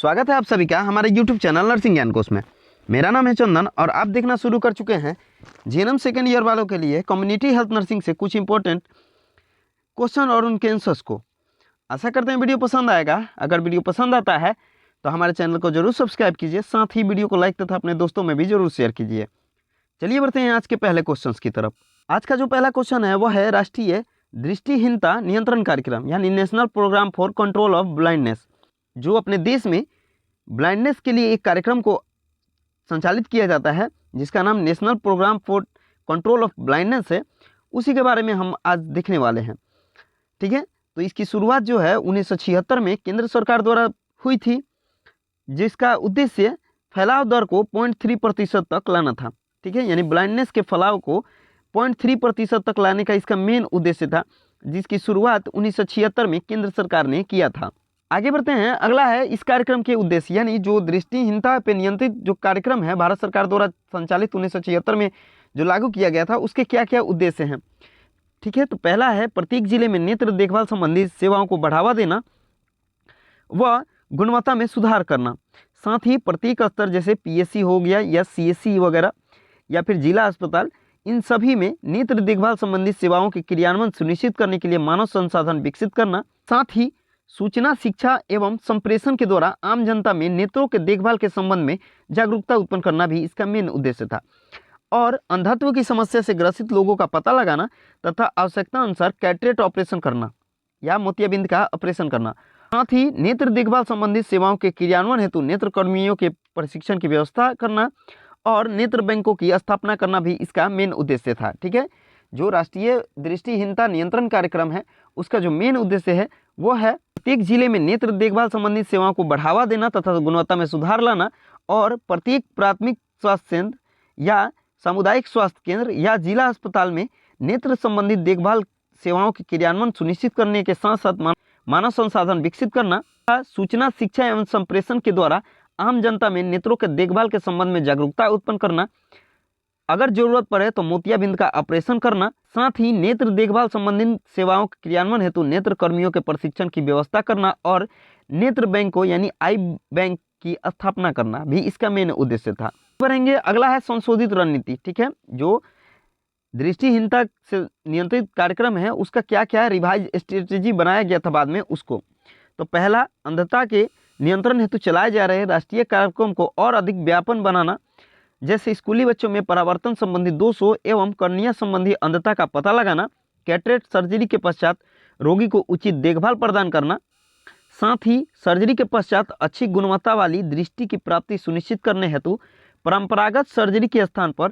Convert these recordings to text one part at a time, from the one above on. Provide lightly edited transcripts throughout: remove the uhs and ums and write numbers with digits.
स्वागत है आप सभी का हमारे YouTube चैनल नर्सिंग ज्ञान कोश में। मेरा नाम है चंदन और आप देखना शुरू कर चुके हैं जीएनएम सेकेंड ईयर वालों के लिए कम्युनिटी हेल्थ नर्सिंग से कुछ इंपॉर्टेंट क्वेश्चन और उनके आंसर्स को। आशा करते हैं वीडियो पसंद आएगा। अगर वीडियो पसंद आता है तो हमारे चैनल को जरूर सब्सक्राइब कीजिए, साथ ही वीडियो को लाइक तथा अपने दोस्तों में भी जरूर शेयर कीजिए। चलिए बढ़ते हैं आज के पहले क्वेश्चन की तरफ। आज का जो पहला क्वेश्चन है वह है राष्ट्रीय दृष्टिहीनता नियंत्रण कार्यक्रम यानी national programme for control of blindness, जो अपने देश में ब्लाइंडनेस के लिए एक कार्यक्रम को संचालित किया जाता है जिसका नाम national programme for control of blindness है, उसी के बारे में हम आज देखने वाले हैं। ठीक है, तो इसकी शुरुआत जो है 1976 में केंद्र सरकार द्वारा हुई थी, जिसका उद्देश्य फैलाव दर को 0.3% तक लाना था। ठीक है, यानी ब्लाइंडनेस के फैलाव को 0.3% तक लाने का इसका मेन उद्देश्य था, जिसकी शुरुआत 1976 में केंद्र सरकार ने किया था। आगे बढ़ते हैं। अगला है इस कार्यक्रम के उद्देश्य, यानी जो दृष्टिहीनता पे नियंत्रित जो कार्यक्रम है भारत सरकार द्वारा संचालित 1976 में जो लागू किया गया था, उसके क्या क्या उद्देश्य हैं। ठीक है, तो पहला है प्रत्येक जिले में नेत्र देखभाल संबंधी सेवाओं को बढ़ावा देना व गुणवत्ता में सुधार करना। साथ ही प्रत्येक स्तर जैसे पीएससी हो गया या सीएससी वगैरह या फिर जिला अस्पताल, इन सभी में नेत्र देखभाल संबंधी सेवाओं के क्रियान्वयन सुनिश्चित करने के लिए मानव संसाधन विकसित करना। साथ ही सूचना, शिक्षा एवं संप्रेषण के द्वारा आम जनता में नेत्रों के देखभाल के संबंध में जागरूकता उत्पन्न करना भी इसका मेन उद्देश्य था। और अंधत्व की समस्या से ग्रसित लोगों का पता लगाना तथा आवश्यकता अनुसार कैटरेक्ट ऑपरेशन करना या मोतियाबिंद का ऑपरेशन करना। साथ ही नेत्र देखभाल संबंधित सेवाओं के क्रियान्वयन हेतु नेत्र कर्मियों के प्रशिक्षण की व्यवस्था करना और नेत्र बैंकों की स्थापना करना भी इसका मेन उद्देश्य था। ठीक है, जो राष्ट्रीय दृष्टिहीनता नियंत्रण कार्यक्रम है उसका जो मेन उद्देश्य है वो है प्रत्येक जिले में नेत्र देखभाल संबंधित सेवाओं को बढ़ावा देना तथा गुणवत्ता में सुधार लाना और प्रत्येक प्राथमिक स्वास्थ्य केंद्र या सामुदायिक स्वास्थ्य केंद्र या जिला अस्पताल में नेत्र संबंधित देखभाल सेवाओं के क्रियान्वयन सुनिश्चित करने के साथ साथ मानव संसाधन विकसित करना। सूचना, शिक्षा एवं संप्रेषण के द्वारा आम जनता में नेत्रों के देखभाल के संबंध में जागरूकता उत्पन्न करना, अगर जरूरत पड़े तो मोतियाबिंद का ऑपरेशन करना। साथ ही नेत्र देखभाल संबंधित सेवाओं के क्रियान्वयन हेतु नेत्र कर्मियों के प्रशिक्षण की व्यवस्था करना और नेत्र बैंकों यानी आई बैंक की स्थापना करना भी इसका मेन उद्देश्य था। बढ़ेंगे, अगला है संशोधित रणनीति। ठीक है, जो दृष्टिहीनता से नियंत्रित कार्यक्रम है उसका क्या क्या रिवाइज स्ट्रेटेजी बनाया गया था बाद में उसको। तो पहला, अंधता के नियंत्रण हेतु चलाए जा रहे राष्ट्रीय कार्यक्रम को और अधिक व्यापक बनाना, जैसे स्कूली बच्चों में परावर्तन संबंधी दोषों एवं कर्निया संबंधी अंधता का पता लगाना, कैटरेक्ट सर्जरी के पश्चात रोगी को उचित देखभाल प्रदान करना। साथ ही सर्जरी के पश्चात अच्छी गुणवत्ता वाली दृष्टि की प्राप्ति सुनिश्चित करने हेतु परंपरागत सर्जरी के स्थान पर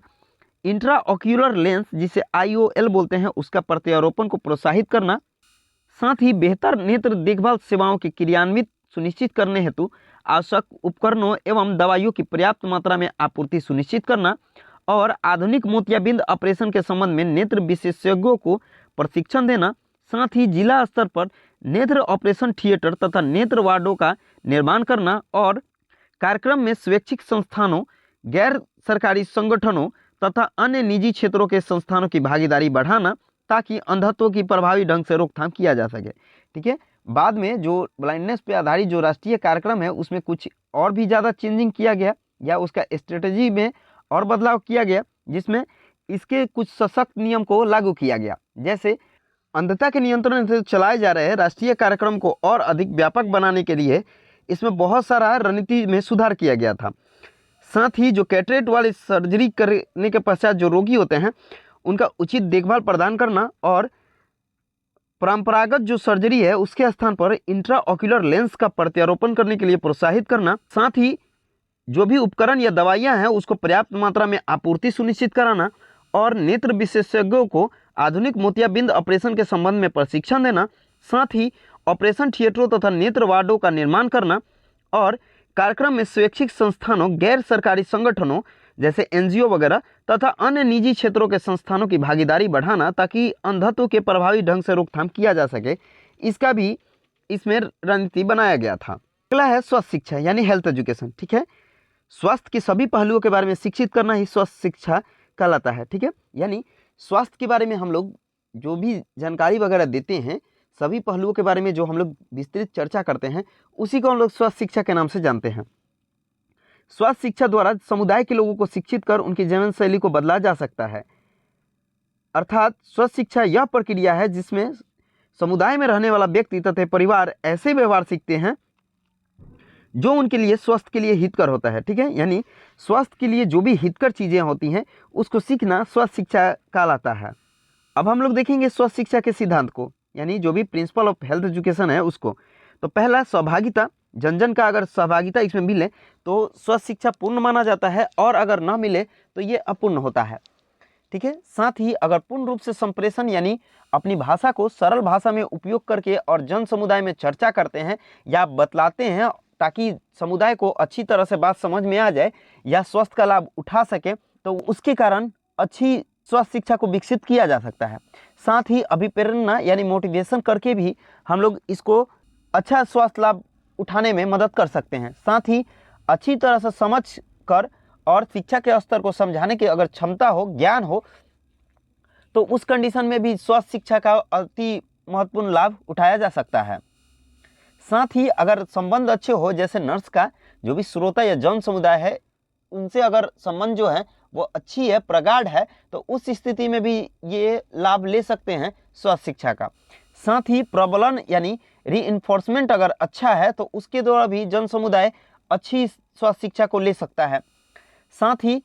इंट्राऑक्यूलर लेंस जिसे IOL बोलते हैं उसका प्रत्यारोपण को प्रोत्साहित करना। साथ ही बेहतर नेत्र देखभाल सेवाओं के क्रियान्वित सुनिश्चित करने हेतु आवश्यक उपकरणों एवं दवाइयों की पर्याप्त मात्रा में आपूर्ति सुनिश्चित करना और आधुनिक मोतियाबिंद ऑपरेशन के संबंध में नेत्र विशेषज्ञों को प्रशिक्षण देना। साथ ही जिला स्तर पर नेत्र ऑपरेशन थिएटर तथा नेत्र वार्डों का निर्माण करना और कार्यक्रम में स्वैच्छिक संस्थानों, गैर सरकारी संगठनों तथा अन्य निजी क्षेत्रों के संस्थानों की भागीदारी बढ़ाना ताकि अंधत्व की प्रभावी ढंग से रोकथाम किया जा सके। ठीक है, बाद में जो ब्लाइंडनेस पे आधारित जो राष्ट्रीय कार्यक्रम है उसमें कुछ और भी ज़्यादा चेंजिंग किया गया या उसका स्ट्रेटजी में और बदलाव किया गया, जिसमें इसके कुछ सशक्त नियम को लागू किया गया। जैसे अंधता के नियंत्रण से चलाए जा रहे राष्ट्रीय कार्यक्रम को और अधिक व्यापक बनाने के लिए इसमें बहुत सारा रणनीति में सुधार किया गया था। साथ ही जो कैटरेक्ट वाली सर्जरी करने के पश्चात जो रोगी होते हैं उनका उचित देखभाल प्रदान करना और परंपरागत जो सर्जरी है उसके स्थान पर इंट्राऑक्यूलर लेंस का प्रत्यारोपण करने के लिए प्रोत्साहित करना। साथ ही जो भी उपकरण या दवाइयां हैं उसको पर्याप्त मात्रा में आपूर्ति सुनिश्चित कराना और नेत्र विशेषज्ञों को आधुनिक मोतियाबिंद ऑपरेशन के संबंध में प्रशिक्षण देना। साथ ही ऑपरेशन थिएटरों तथा नेत्र वार्डों का निर्माण करना और कार्यक्रम में स्वैच्छिक संस्थानों, गैर सरकारी संगठनों जैसे NGO वगैरह तथा अन्य निजी क्षेत्रों के संस्थानों की भागीदारी बढ़ाना ताकि अंधत्व के प्रभावी ढंग से रोकथाम किया जा सके, इसका भी इसमें रणनीति बनाया गया था। अगला है स्वास्थ्य शिक्षा यानी हेल्थ एजुकेशन। ठीक है, स्वास्थ्य के सभी पहलुओं के बारे में शिक्षित करना ही स्वास्थ्य शिक्षा कहलाता है। ठीक है, यानी स्वास्थ्य के बारे में हम लोग जो भी जानकारी वगैरह देते हैं सभी पहलुओं के बारे में जो हम लोग विस्तृत चर्चा करते हैं उसी को हम लोग स्वास्थ्य शिक्षा के नाम से जानते हैं। स्वास्थ्य शिक्षा द्वारा समुदाय के लोगों को शिक्षित कर उनकी जीवन शैली को बदला जा सकता है। अर्थात स्वास्थ्य शिक्षा यह प्रक्रिया है जिसमें समुदाय में रहने वाला व्यक्ति तथा परिवार ऐसे व्यवहार सीखते हैं जो उनके लिए स्वास्थ्य के लिए हितकर होता है। ठीक है, यानी स्वास्थ्य के लिए जो भी हितकर चीज़ें होती हैं उसको सीखना स्वास्थ्य शिक्षा कहलाता है। अब हम लोग देखेंगे स्वास्थ्य शिक्षा के सिद्धांत को, यानी जो भी प्रिंसिपल ऑफ हेल्थ एजुकेशन है उसको। तो पहला सहभागिता, जन जन का अगर सहभागिता इसमें मिले तो स्वास्थ्य शिक्षा पूर्ण माना जाता है, और अगर ना मिले तो ये अपूर्ण होता है। ठीक है, साथ ही अगर पूर्ण रूप से संप्रेषण यानी अपनी भाषा को सरल भाषा में उपयोग करके और जन समुदाय में चर्चा करते हैं या बतलाते हैं ताकि समुदाय को अच्छी तरह से बात समझ में आ जाए या स्वास्थ्य का लाभ उठा सके, तो उसके कारण अच्छी स्वास्थ्य शिक्षा को विकसित किया जा सकता है। साथ ही अभिप्रेरणा यानी मोटिवेशन करके भी हम लोग इसको अच्छा स्वास्थ्य लाभ उठाने में मदद कर सकते हैं। साथ ही अच्छी तरह से समझ कर और शिक्षा के स्तर को समझाने की अगर क्षमता हो, ज्ञान हो, तो उस कंडीशन में भी स्वास्थ्य शिक्षा का अति महत्वपूर्ण लाभ उठाया जा सकता है। साथ ही अगर संबंध अच्छे हो, जैसे नर्स का जो भी श्रोता या जन समुदाय है उनसे अगर संबंध जो है वो अच्छी है, प्रगाढ़ है, तो उस स्थिति में भी ये लाभ ले सकते हैं स्वास्थ्य शिक्षा का। साथ ही प्रबलन यानी रीइंफोर्समेंट अगर अच्छा है तो उसके द्वारा भी जन समुदाय अच्छी स्वास्थ्य शिक्षा को ले सकता है। साथ ही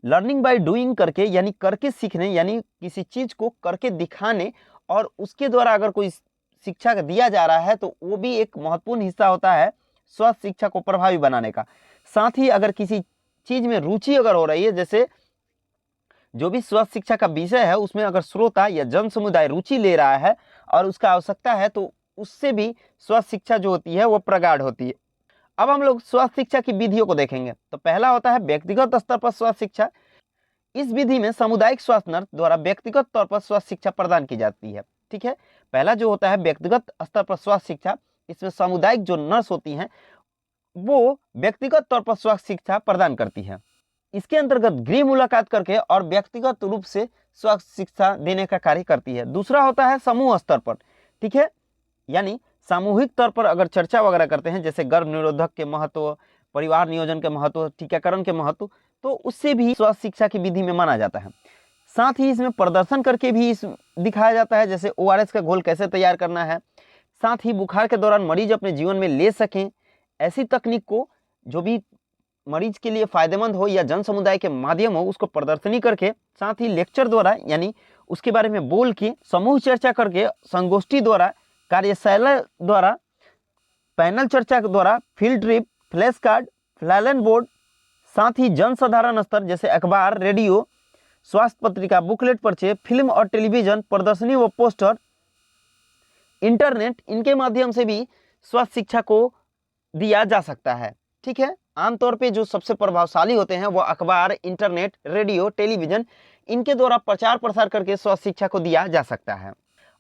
लर्निंग बाय डूइंग करके यानी करके सीखने, यानी किसी चीज़ को करके दिखाने और उसके द्वारा अगर कोई शिक्षा दिया जा रहा है तो वो भी एक महत्वपूर्ण हिस्सा होता है स्वास्थ्य शिक्षा को प्रभावी बनाने का। साथ ही अगर किसी चीज़ में रुचि अगर हो रही है, जैसे जो भी स्वास्थ्य शिक्षा का विषय है उसमें अगर श्रोता या जन समुदाय रुचि ले रहा है और उसका आवश्यकता है तो उससे भी स्वास्थ्य शिक्षा जो होती है वो प्रगाढ़ होती है। अब हम लोग स्वास्थ्य शिक्षा की विधियों को देखेंगे। तो पहला होता है व्यक्तिगत स्तर पर स्वास्थ्य शिक्षा। इस विधि में सामुदायिक स्वास्थ्य नर्स द्वारा व्यक्तिगत तौर पर स्वास्थ्य शिक्षा प्रदान की जाती है। ठीक है, पहला जो होता है व्यक्तिगत स्तर पर स्वास्थ्य शिक्षा, इसमें सामुदायिक जो नर्स होती हैं वो व्यक्तिगत तौर पर स्वास्थ्य शिक्षा प्रदान करती है। इसके अंतर्गत गृह मुलाकात करके और व्यक्तिगत रूप से स्वास्थ्य शिक्षा देने का कार्य करती है। दूसरा होता है समूह स्तर पर। ठीक है, यानी सामूहिक तौर पर अगर चर्चा वगैरह करते हैं, जैसे गर्भ निरोधक के महत्व, परिवार नियोजन के महत्व, टीकाकरण के महत्व, तो उससे भी स्वास्थ्य शिक्षा की विधि में माना जाता है। साथ ही इसमें प्रदर्शन करके भी इस दिखाया जाता है, जैसे ORS का घोल कैसे तैयार करना है। साथ ही बुखार के दौरान मरीज अपने जीवन में ले सकें ऐसी तकनीक को जो भी मरीज के लिए फायदेमंद हो या जन समुदाय के माध्यम हो उसको प्रदर्शनी करके, साथ ही लेक्चर द्वारा यानी उसके बारे में बोल के, समूह चर्चा करके, संगोष्ठी द्वारा, कार्यशाला द्वारा, पैनल चर्चा द्वारा, field trip, flash card, flannel board, साथ ही जन साधारण स्तर जैसे अखबार, रेडियो, स्वास्थ्य पत्रिका, बुकलेट पर्चे, फिल्म और टेलीविजन, प्रदर्शनी व पोस्टर, इंटरनेट, इनके माध्यम से भी स्वास्थ्य शिक्षा को दिया जा सकता है। ठीक है, आमतौर पे जो सबसे प्रभावशाली होते हैं वो अखबार, इंटरनेट, रेडियो, टेलीविजन, इनके द्वारा प्रचार प्रसार करके स्वास्थ्य शिक्षा को दिया जा सकता है।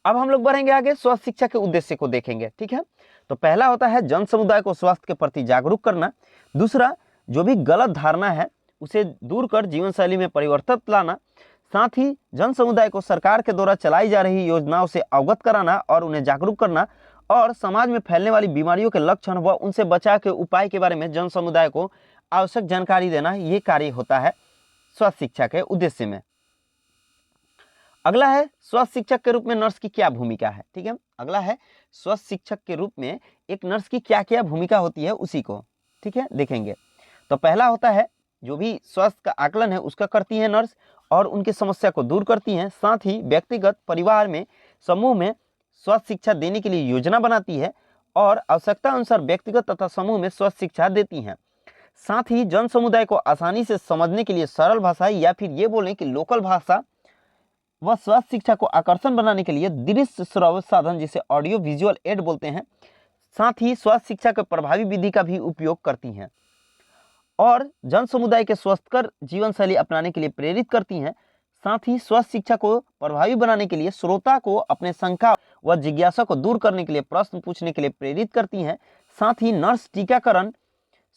अब हम लोग बढ़ेंगे आगे, स्वास्थ्य शिक्षा के उद्देश्य को देखेंगे। ठीक है, तो पहला होता है जन समुदाय को स्वास्थ्य के प्रति जागरूक करना। दूसरा, जो भी गलत धारणा है उसे दूर कर जीवन शैली में परिवर्तन लाना। साथ ही जन समुदाय को सरकार के द्वारा चलाई जा रही योजनाओं से अवगत कराना और उन्हें जागरूक करना, और समाज में फैलने वाली बीमारियों के लक्षण व उनसे बचाव के उपाय के बारे में जन समुदाय को आवश्यक जानकारी देना, ये कार्य होता है स्वास्थ्य शिक्षा के उद्देश्य में। अगला है स्वास्थ्य शिक्षक के रूप में नर्स की क्या भूमिका है। ठीक है, अगला है स्वास्थ्य शिक्षक के रूप में एक नर्स की क्या क्या भूमिका होती है उसी को, ठीक है, देखेंगे। तो पहला होता है जो भी स्वास्थ्य का आकलन है उसका करती है नर्स और उनकी समस्या को दूर करती हैं। साथ ही व्यक्तिगत, परिवार में, समूह में स्वास्थ्य शिक्षा देने के लिए योजना बनाती है और आवश्यकता अनुसार व्यक्तिगत तथा समूह में स्वास्थ्य शिक्षा देती हैं। साथ ही जन समुदाय को आसानी से समझने के लिए सरल भाषा या फिर ये बोलें कि लोकल भाषा व स्वास्थ्य शिक्षा को आकर्षण बनाने के लिए दृश्य श्रव्य साधन जिसे ऑडियो विजुअल एड बोलते हैं, साथ ही स्वास्थ्य शिक्षा के प्रभावी विधि का भी उपयोग करती हैं और जन समुदाय के स्वस्थकर जीवन शैली अपनाने के लिए प्रेरित करती हैं। साथ ही स्वास्थ्य शिक्षा को प्रभावी बनाने के लिए श्रोता को अपने शंका व जिज्ञासा को दूर करने के लिए प्रश्न पूछने के लिए प्रेरित करती हैं। साथ ही नर्स टीकाकरण,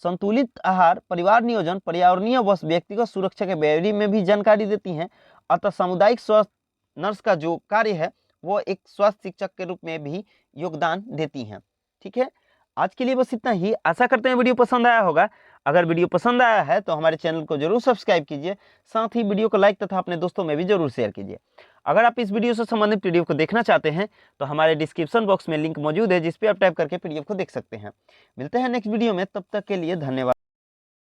संतुलित आहार, परिवार नियोजन, पर्यावरणीय व व्यक्तिगत सुरक्षा के बारे में भी जानकारी देती हैं। अतः सामुदायिक स्वास्थ्य नर्स का जो कार्य है वो एक स्वास्थ्य शिक्षक के रूप में भी योगदान देती हैं। ठीक है, आज के लिए बस इतना ही। आशा करते हैं वीडियो पसंद आया होगा। अगर वीडियो पसंद आया है तो हमारे चैनल को जरूर सब्सक्राइब कीजिए, साथ ही वीडियो को लाइक तथा अपने दोस्तों में भी जरूर शेयर कीजिए। अगर आप इस वीडियो से संबंधित पीडीएफ को देखना चाहते हैं तो हमारे डिस्क्रिप्शन बॉक्स में लिंक मौजूद है, जिस पे आप टाइप करके पीडीएफ को देख सकते हैं। मिलते हैं नेक्स्ट वीडियो में, तब तक के लिए धन्यवाद।